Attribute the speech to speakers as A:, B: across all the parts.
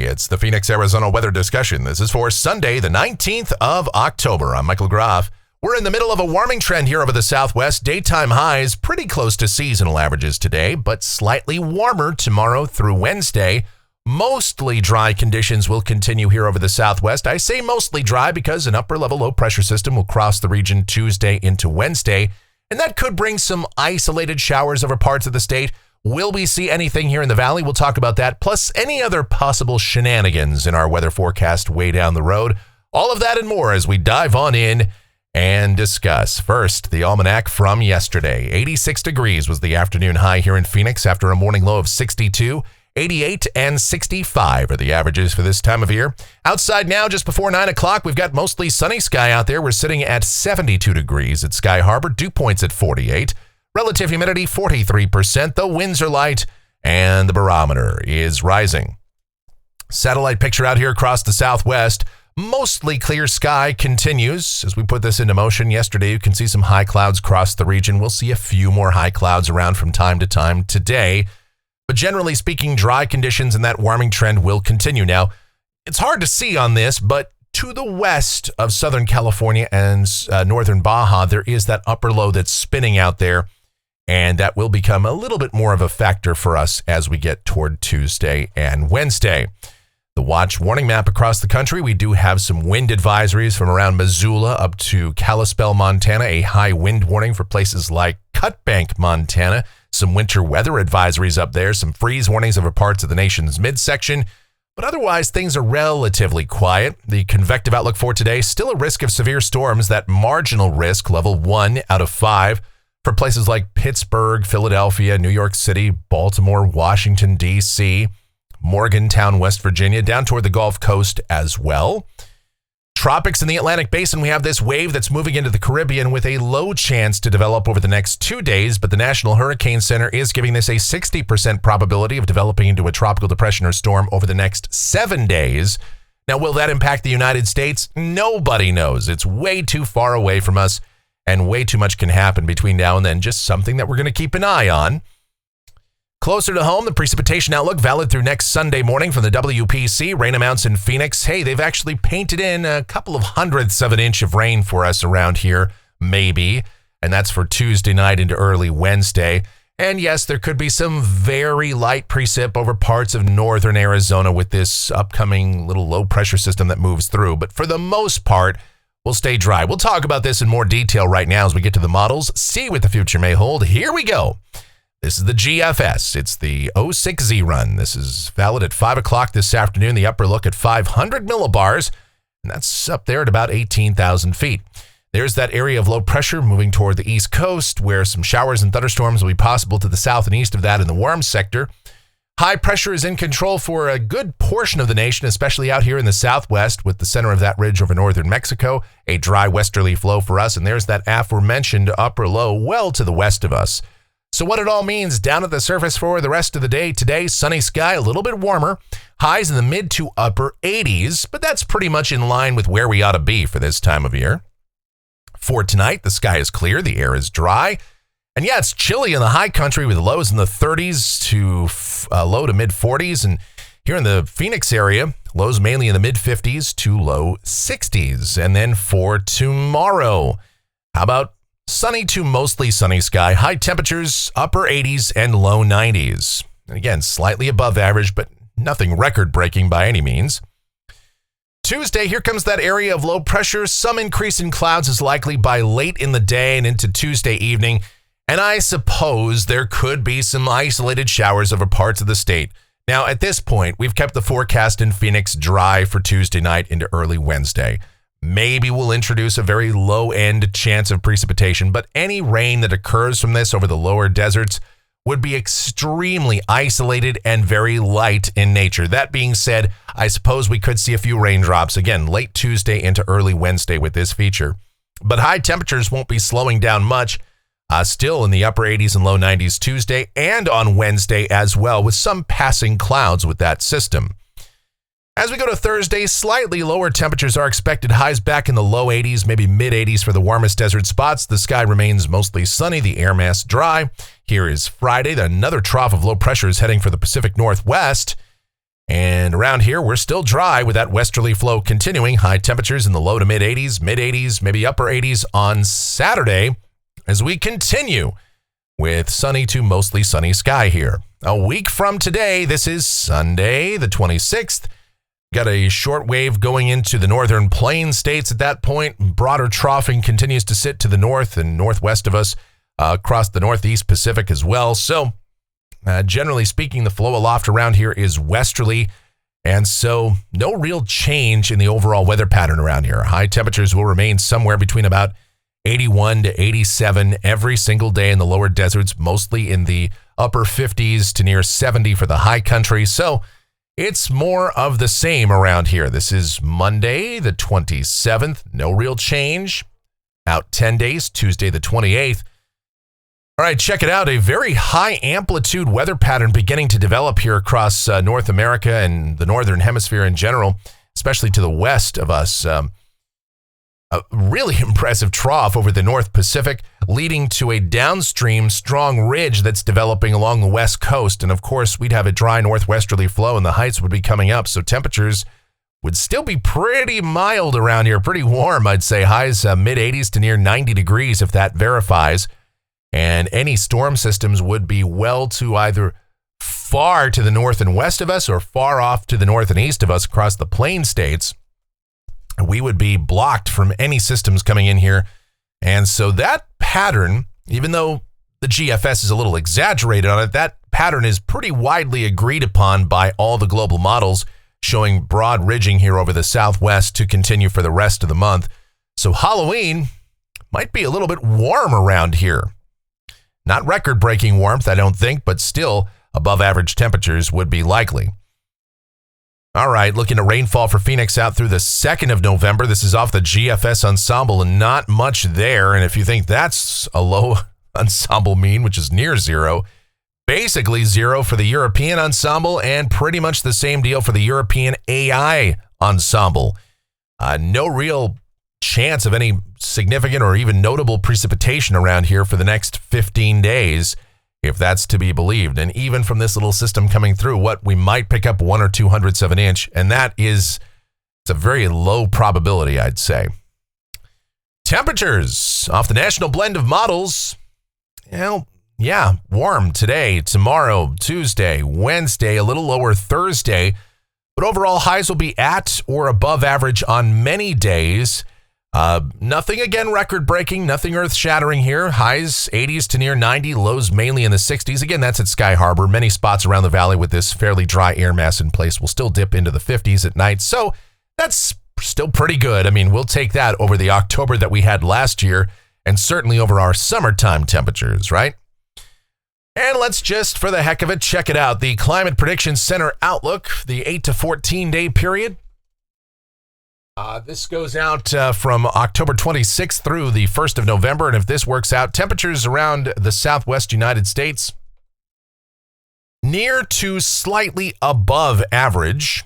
A: It's the Phoenix, Arizona weather discussion. This is for Sunday, the 19th of October. I'm Michael Groff. We're in the middle of a warming trend here over the southwest. Daytime highs pretty close to seasonal averages today, but slightly warmer tomorrow through Wednesday. Mostly dry conditions will continue here over the southwest. I say mostly dry because an upper-level low-pressure system will cross the region Tuesday into Wednesday, and that could bring some isolated showers over parts of the state. Will we see anything here in the valley? We'll talk about that, plus any other possible shenanigans in our weather forecast way down the road. All of that and more as we dive on in and discuss. First, the almanac from yesterday. 86 degrees was the afternoon high here in Phoenix after a morning low of 62. 88 and 65 are the averages for this time of year. Outside now, just before 9 o'clock, we've got mostly sunny sky out there. We're sitting at 72 degrees at Sky Harbor. Dew point's at 48. Relative humidity, 43%. The winds are light, and the barometer is rising. Satellite picture out here across the southwest. Mostly clear sky continues. As we put this into motion yesterday, you can see some high clouds across the region. We'll see a few more high clouds around from time to time today. But generally speaking, dry conditions and that warming trend will continue. Now, it's hard to see on this, but to the west of Southern California and northern Baja, there is that upper low that's spinning out there. And that will become a little bit more of a factor for us as we get toward Tuesday and Wednesday. The watch warning map across the country, we do have some wind advisories from around Missoula up to Kalispell, Montana, a high wind warning for places like Cutbank, Montana, some winter weather advisories up there, some freeze warnings over parts of the nation's midsection, but otherwise things are relatively quiet. The convective outlook for today, still a risk of severe storms, that marginal risk, level 1 out of 5, for places like Pittsburgh, Philadelphia, New York City, Baltimore, Washington, D.C., Morgantown, West Virginia, down toward the Gulf Coast as well. Tropics in the Atlantic Basin, we have this wave that's moving into the Caribbean with a low chance to develop over the next 2 days, but the National Hurricane Center is giving this a 60% probability of developing into a tropical depression or storm over the next 7 days. Now, will that impact the United States? Nobody knows. It's way too far away from us, and way too much can happen between now and then. Just something that we're going to keep an eye on. Closer to home, the precipitation outlook valid through next Sunday morning from the WPC. Rain amounts in Phoenix. Hey, they've actually painted in a couple of hundredths of an inch of rain for us around here, maybe. And that's for Tuesday night into early Wednesday. And yes, there could be some very light precip over parts of northern Arizona with this upcoming little low pressure system that moves through. But for the most part, we'll stay dry. We'll talk about this in more detail right now as we get to the models, see what the future may hold. Here we go. This is the GFS. It's the 06Z run. This is valid at 5 o'clock this afternoon. The upper look at 500 millibars, and that's up there at about 18,000 feet. There's that area of low pressure moving toward the east coast where some showers and thunderstorms will be possible to the south and east of that in the warm sector. High pressure is in control for a good portion of the nation, especially out here in the southwest with the center of that ridge over northern Mexico, a dry westerly flow for us, and there's that aforementioned upper low well to the west of us. So what it all means down at the surface for the rest of the day today, sunny sky, a little bit warmer, highs in the mid to upper 80s, but that's pretty much in line with where we ought to be for this time of year. For tonight, the sky is clear, the air is dry. And yeah, it's chilly in the high country with lows in the 30s to low to mid 40s. And here in the Phoenix area, lows mainly in the mid 50s to low 60s. And then for tomorrow, how about sunny to mostly sunny sky, high temperatures, upper 80s and low 90s. And again, slightly above average, but nothing record breaking by any means. Tuesday, here comes that area of low pressure. Some increase in clouds is likely by late in the day and into Tuesday evening. And I suppose there could be some isolated showers over parts of the state. Now, at this point, we've kept the forecast in Phoenix dry for Tuesday night into early Wednesday. Maybe we'll introduce a very low-end chance of precipitation, but any rain that occurs from this over the lower deserts would be extremely isolated and very light in nature. That being said, I suppose we could see a few raindrops, again, late Tuesday into early Wednesday with this feature. But high temperatures won't be slowing down much. Still in the upper 80s and low 90s Tuesday and on Wednesday as well, with some passing clouds with that system. As we go to Thursday, slightly lower temperatures are expected. Highs back in the low 80s, maybe mid 80s for the warmest desert spots. The sky remains mostly sunny, the air mass dry. Here is Friday. Another trough of low pressure is heading for the Pacific Northwest. And around here, we're still dry with that westerly flow continuing. High temperatures in the low to mid 80s, maybe upper 80s on Saturday as we continue with sunny to mostly sunny sky here. A week from today, this is Sunday, the 26th. Got a short wave going into the northern plain states at that point. Broader troughing continues to sit to the north and northwest of us, across the northeast Pacific as well. So generally speaking, the flow aloft around here is westerly, and so no real change in the overall weather pattern around here. High temperatures will remain somewhere between about 81 to 87 every single day in the lower deserts, mostly in the upper 50s to near 70 for the high country. So it's more of the same around here. This is Monday, the 27th. No real change. Out 10 days, Tuesday, the 28th. All right, check it out. A very high amplitude weather pattern beginning to develop here across North America and the Northern Hemisphere in general, especially to the west of us. A really impressive trough over the North Pacific, leading to a downstream strong ridge that's developing along the west coast. And of course, we'd have a dry northwesterly flow and the heights would be coming up. So temperatures would still be pretty mild around here, pretty warm, I'd say. Highs mid 80s to near 90 degrees if that verifies. And any storm systems would be well to either far to the north and west of us or far off to the north and east of us across the plain states. We would be blocked from any systems coming in here. And so that pattern, even though the GFS is a little exaggerated on it, that pattern is pretty widely agreed upon by all the global models, showing broad ridging here over the southwest to continue for the rest of the month. So Halloween might be a little bit warm around here. Not record-breaking warmth, I don't think, but still above average temperatures would be likely. All right, looking at rainfall for Phoenix out through the 2nd of November. This is off the GFS ensemble and not much there. And if you think that's a low ensemble mean, which is near zero, basically zero for the European ensemble and pretty much the same deal for the European AI ensemble. No real chance of any significant or even notable precipitation around here for the next 15 days, if that's to be believed. And even from this little system coming through, what we might pick up 1 or 200ths of an inch, and that is, it's a very low probability, I'd say. Temperatures off the national blend of models. Well, yeah, warm today, tomorrow, Tuesday, Wednesday, a little lower Thursday, but overall highs will be at or above average on many days. Nothing, again, record-breaking, nothing earth-shattering here. Highs 80s to near 90, lows mainly in the 60s. Again, that's at Sky Harbor. Many spots around the valley with this fairly dry air mass in place will still dip into the 50s at night. So that's still pretty good. I mean, we'll take that over the October that we had last year and certainly over our summertime temperatures, right? And let's just, for the heck of it, check it out. The Climate Prediction Center outlook, the 8 to 14-day period. This goes out from October 26th through the 1st of November, and if this works out, temperatures around the southwest United States near to slightly above average.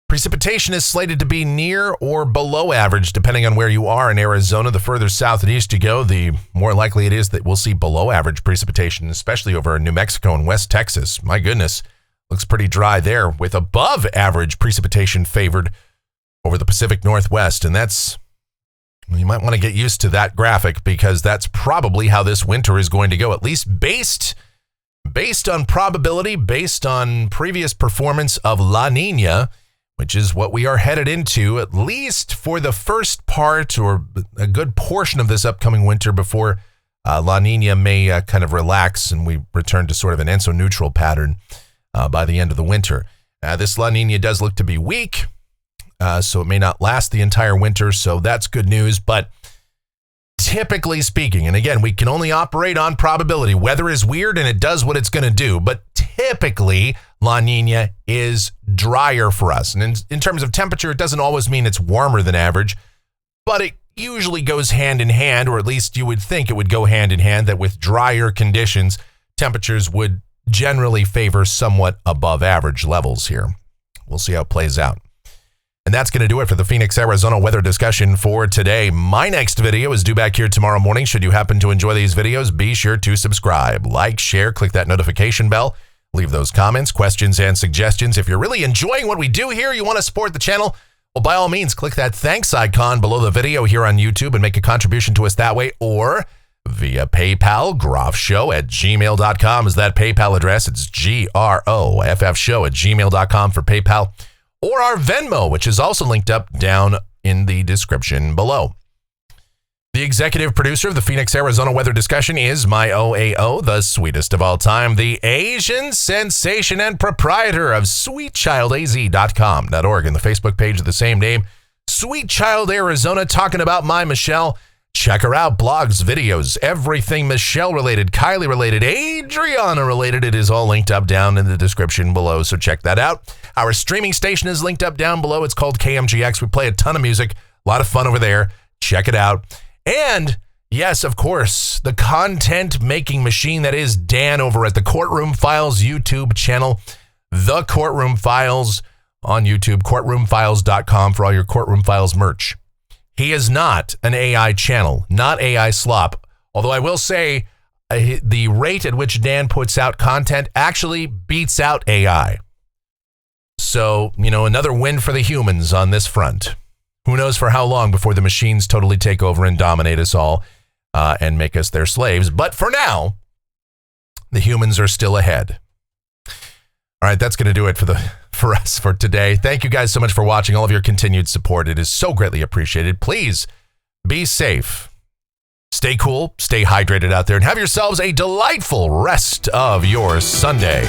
A: Precipitation is slated to be near or below average, depending on where you are in Arizona. The further south and east you go, the more likely it is that we'll see below average precipitation, especially over New Mexico and West Texas. My goodness, looks pretty dry there, with above average precipitation favored over the Pacific Northwest. And that's, you might want to get used to that graphic because that's probably how this winter is going to go, at least based on probability, based on previous performance of La Nina, which is what we are headed into, at least for the first part or a good portion of this upcoming winter before La Nina may kind of relax and we return to sort of an ENSO neutral pattern by the end of the winter. This La Nina does look to be weak. So it may not last the entire winter, so that's good news. But typically speaking, and again, we can only operate on probability. Weather is weird and it does what it's going to do, but typically La Nina is drier for us. And in terms of temperature, it doesn't always mean it's warmer than average, but it usually goes hand in hand, or at least you would think it would go hand in hand, that with drier conditions, temperatures would generally favor somewhat above average levels here. We'll see how it plays out. And that's going to do it for the Phoenix, Arizona weather discussion for today. My next video is due back here tomorrow morning. Should you happen to enjoy these videos, be sure to subscribe, like, share, click that notification bell. Leave those comments, questions, and suggestions. If you're really enjoying what we do here, you want to support the channel, well, by all means, click that thanks icon below the video here on YouTube and make a contribution to us that way, or via PayPal. groffshow@gmail.com is that PayPal address. It's groffshow@gmail.com for PayPal, or our Venmo, which is also linked up down in the description below. The executive producer of the Phoenix, Arizona weather discussion is my OAO, the sweetest of all time, the Asian sensation and proprietor of sweetchildaz.com.org and the Facebook page of the same name, Sweet Child Arizona, talking about my Michelle. Check her out, blogs, videos, everything Michelle related, Kylie related, Adriana related. It is all linked up down in the description below, so check that out. Our streaming station is linked up down below. It's called KMGX. We play a ton of music, a lot of fun over there. Check it out. And yes, of course, the content making machine that is Dan over at the Courtroom Files YouTube channel, The Courtroom Files on YouTube, courtroomfiles.com for all your Courtroom Files merch. He is not an AI channel, not AI slop. Although I will say the rate at which Dan puts out content actually beats out AI. So, another win for the humans on this front. Who knows for how long before the machines totally take over and dominate us all and make us their slaves. But for now, the humans are still ahead. All right, that's going to do it for us for today. Thank you guys so much for watching, all of your continued support. It is so greatly appreciated. Please be safe. Stay cool, stay hydrated out there, and have yourselves a delightful rest of your Sunday.